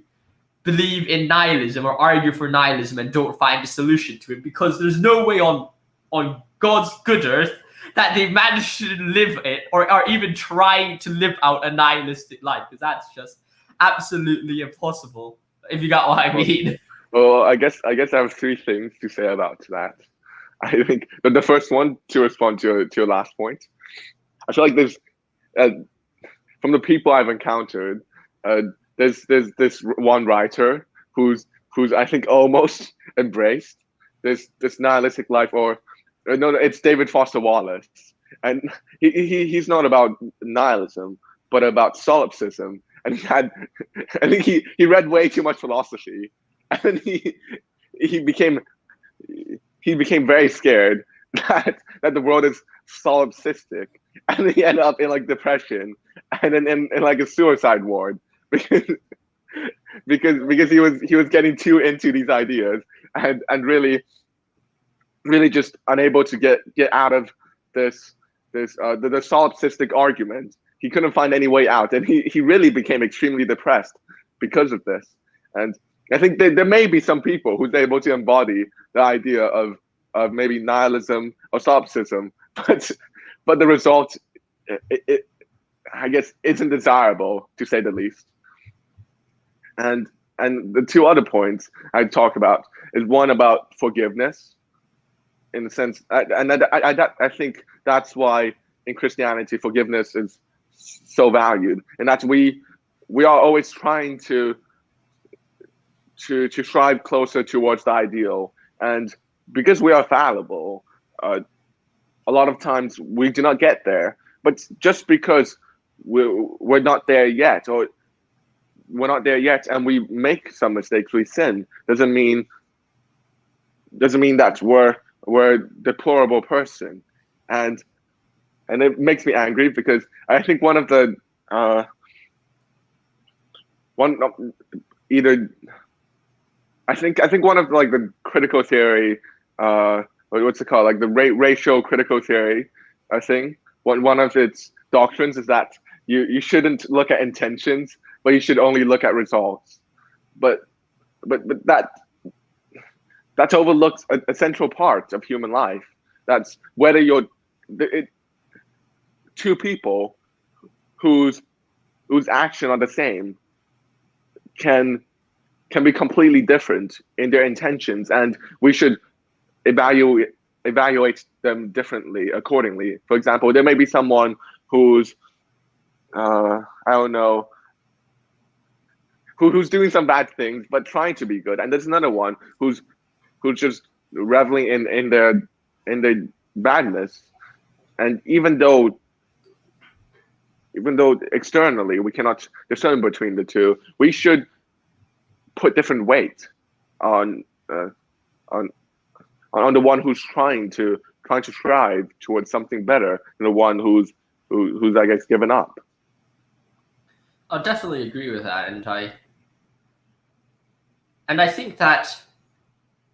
believe in nihilism or argue for nihilism and don't find a solution to it, because there's no way on God's good earth that they managed to live it, or are even trying to live out a nihilistic life, because that's just absolutely impossible, if you got what I mean. Well, I guess I have three things to say about that. I think the first one, to respond to your last point, I feel like there's from the people I've encountered, there's this one writer who's I think almost embraced this nihilistic life, or no, it's David Foster Wallace, and he's not about nihilism, but about solipsism. And I think he read way too much philosophy, and then he became very scared that the world is solipsistic, and he ended up in like depression, and then in like a suicide ward because he was getting too into these ideas, and really just unable to get out of the solipsistic argument. He couldn't find any way out, and he really became extremely depressed because of this. And I think there may be some people who's able to embody the idea of maybe nihilism or solipsism, but the result, it I guess, isn't desirable, to say the least. And the two other points I talk about is one about forgiveness, in the sense, I think that's why in Christianity forgiveness is so valued, and that's we are always trying to strive closer towards the ideal, and because we are fallible, a lot of times we do not get there. But just because we're not there yet, or we're not there yet, and we make some mistakes, we sin, doesn't mean that we're a deplorable person. And it makes me angry, because I think one of the I think one of like the critical theory, what's it called, like the racial critical theory thing, one of its doctrines is that you shouldn't look at intentions, but you should only look at results. But that overlooks a central part of human life. That's whether two people whose action are the same can be completely different in their intentions, and we should evaluate them differently accordingly. For example, there may be someone who's I don't know, who's doing some bad things but trying to be good, and there's another one who's just reveling in their badness. And even though externally we cannot discern between the two, we should put different weight on the one who's trying to strive towards something better than the one who's I guess given up. I'll definitely agree with that, and I think that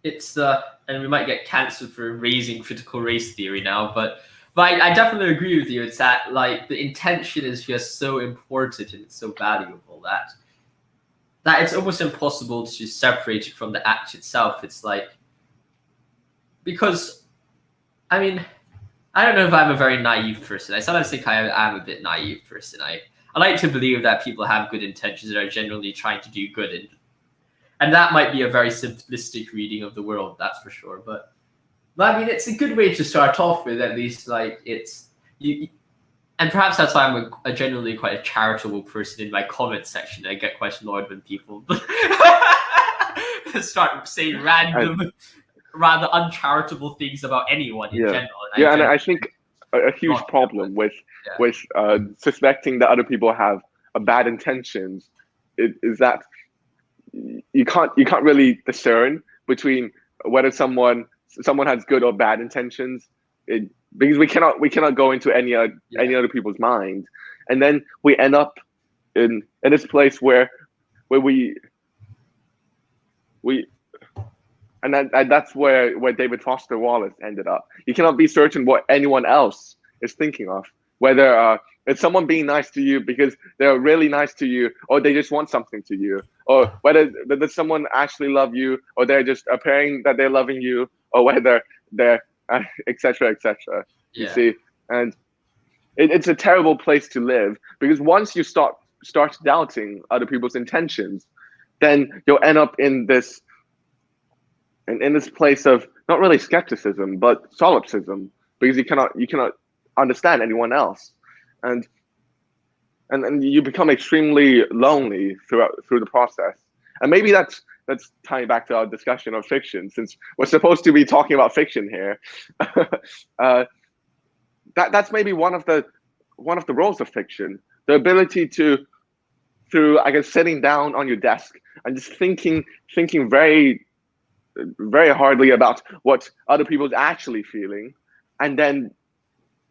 it's and we might get cancelled for raising critical race theory now, but I definitely agree with you. It's that like the intention is just so important and it's so valuable that it's almost impossible to separate it from the act itself. It's like, because I mean, I don't know if I'm a very naive person. I sometimes think I am a bit naive person. I like to believe that people have good intentions and are generally trying to do good, and that might be a very simplistic reading of the world, that's for sure. But I mean, it's a good way to start off with, at least. Like it's you, and perhaps that's why I'm a generally quite a charitable person in my comment section. I get quite annoyed when people start saying random, rather uncharitable things about anyone in general. And I think a huge problem with suspecting that other people have bad intentions is that you can't really discern between whether someone has good or bad intentions, because we cannot go into any other people's mind, and then we end up in this place where we and that's where David Foster Wallace ended up. You cannot be certain what anyone else is thinking of, whether it's someone being nice to you because they're really nice to you, or they just want something to you, or whether does someone actually love you, or they're just appearing that they're loving you, or whether they're etc. You see, and it's a terrible place to live, because once you start doubting other people's intentions, then you'll end up in this place of not really skepticism but solipsism, because you cannot understand anyone else, and you become extremely lonely through the process. And maybe that's tying back to our discussion of fiction, since we're supposed to be talking about fiction here. That's maybe one of the roles of fiction, the ability to, through, I guess, sitting down on your desk and just thinking very very hardly about what other people's actually feeling, and then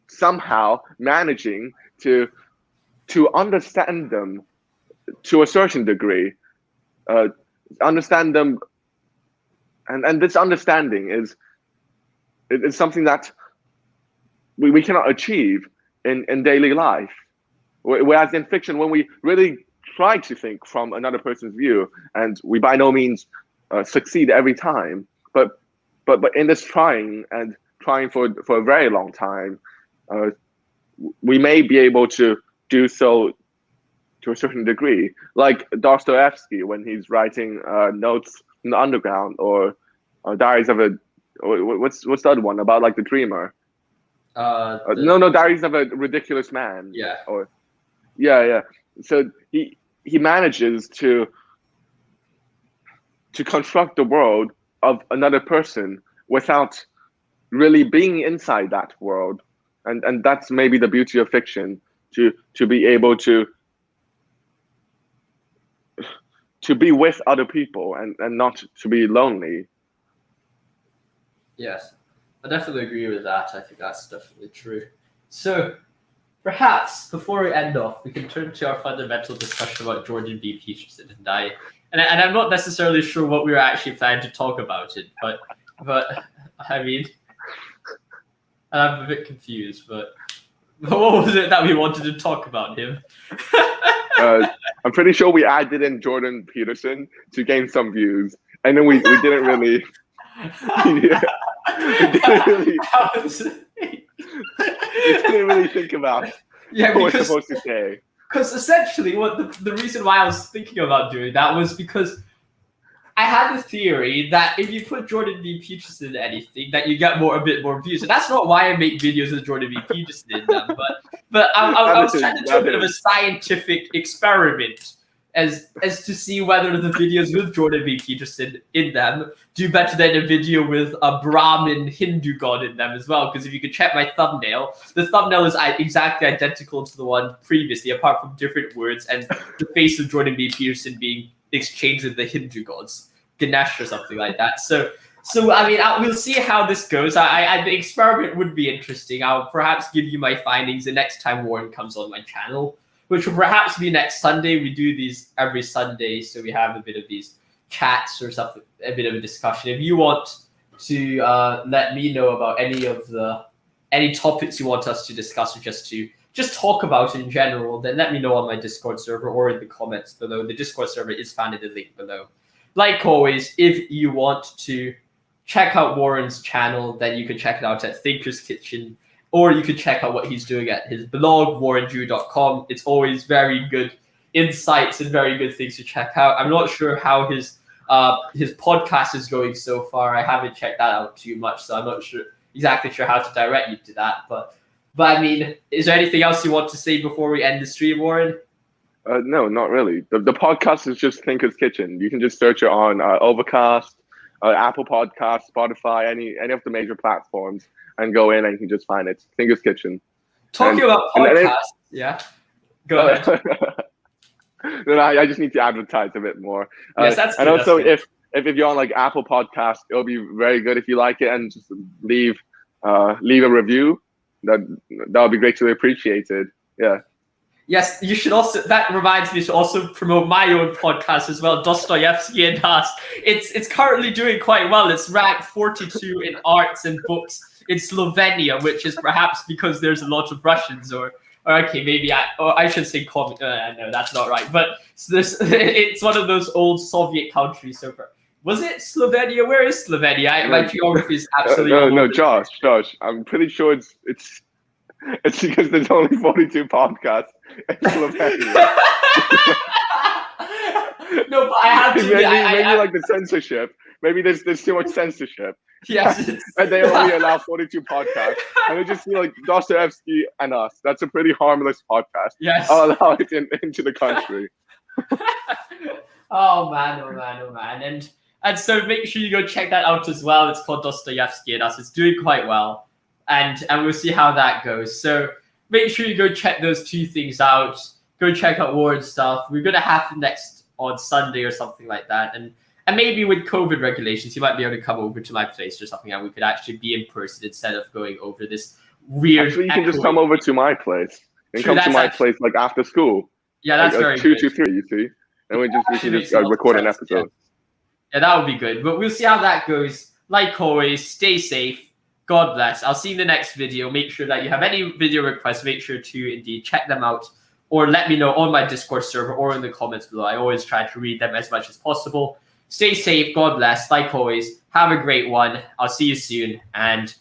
somehow managing to understand them to a certain degree, understand them, and this understanding is something that we cannot achieve in daily life. Whereas in fiction, when we really try to think from another person's view, and we by no means succeed every time, but in this trying for a very long time, we may be able to do so to a certain degree, like Dostoevsky when he's writing Notes from the Underground, or Diaries of a, what's the other one about, like the dreamer? No, Diaries of a Ridiculous Man. Yeah. So he manages to construct the world of another person without really being inside that world, and that's maybe the beauty of fiction, to be able to be with other people and not to be lonely. Yes, I definitely agree with that. I think that's definitely true. So perhaps before we end off, we can turn to our fundamental discussion about Jordan B. Peterson and I'm not necessarily sure what we were actually planning to talk about it, but I mean, I'm a bit confused. But what was it that we wanted to talk about him? I'm pretty sure we added in Jordan Peterson to gain some views, and then we didn't really. We didn't really think about what we're supposed to say. Because essentially, what the reason why I was thinking about doing that was because I had the theory that if you put Jordan B. Peterson in anything, that you get a bit more views. And that's not why I make videos with Jordan B. Peterson in them, but I was trying to do a bit of a scientific experiment as to see whether the videos with Jordan B. Peterson in them do better than a video with a Brahmin Hindu god in them as well. Because if you could check my thumbnail, the thumbnail is exactly identical to the one previously, apart from different words and the face of Jordan B. Peterson being exchanged with the Hindu gods, Ganesh or something like that. So I mean, we'll see how this goes. The experiment would be interesting. I'll perhaps give you my findings the next time Warren comes on my channel, which will perhaps be next Sunday. We do these every Sunday, so we have a bit of these chats or something, a bit of a discussion. If you want to let me know about any topics you want us to discuss, or just talk about in general, then let me know on my Discord server or in the comments below. The Discord server is found in the link below. Like always, if you want to check out Warren's channel, then you can check it out at Thinker's Kitchen. or you could check out what he's doing at his blog, warrenzhu.com. It's always very good insights and very good things to check out. I'm not sure how his podcast is going so far. I haven't checked that out too much, so I'm not exactly sure how to direct you to that. But I mean, is there anything else you want to say before we end the stream, Warren? No, not really. The podcast is just Thinker's Kitchen. You can just search it on Overcast, Apple Podcasts, Spotify, any of the major platforms, and go in and you can just find it. Thinker's Kitchen. Talking about podcasts, yeah. Go ahead. No, I just need to advertise a bit more. Yes, that's good. And also, if you're on like Apple Podcasts, it'll be very good if you like it and just leave a review. That would be greatly appreciated. Yeah. Yes, you should also. That reminds me to also promote my own podcast as well, Dostoevsky and Us. It's currently doing quite well. It's ranked 42 in arts and books in Slovenia, which is perhaps because there's a lot of Russians or okay, maybe I should say no, that's not right. But it's one of those old Soviet countries. So was it Slovenia? Where is Slovenia? My geography is absolutely no, Josh. I'm pretty sure it's because there's only 42 podcasts in Slovenia. No, but I have to. Maybe like the censorship. Maybe there's too much censorship. Yes. And they only allow 42 podcasts. And they just see like Dostoevsky and Us. That's a pretty harmless podcast. Yes. I'll allow it into the country. Oh man. And so make sure you go check that out as well. It's called Dostoevsky and Us. It's doing quite well. And we'll see how that goes. So make sure you go check those two things out. Go check out Warren's stuff. We're going to have him next on Sunday or something like that. And maybe with COVID regulations, he might be able to come over to my place or something, and we could actually be in person instead of going over this weird. Actually, you can just come over to my place. You can come to my place like after school. Yeah, that's like, very 2 good. to 3, you see. And we can just record an episode. Yeah, that would be good. But we'll see how that goes. Like always, stay safe. God bless. I'll see you in the next video. Make sure that you have any video requests. Make sure to indeed check them out or let me know on my Discord server or in the comments below. I always try to read them as much as possible. Stay safe. God bless. Like always, have a great one. I'll see you soon. And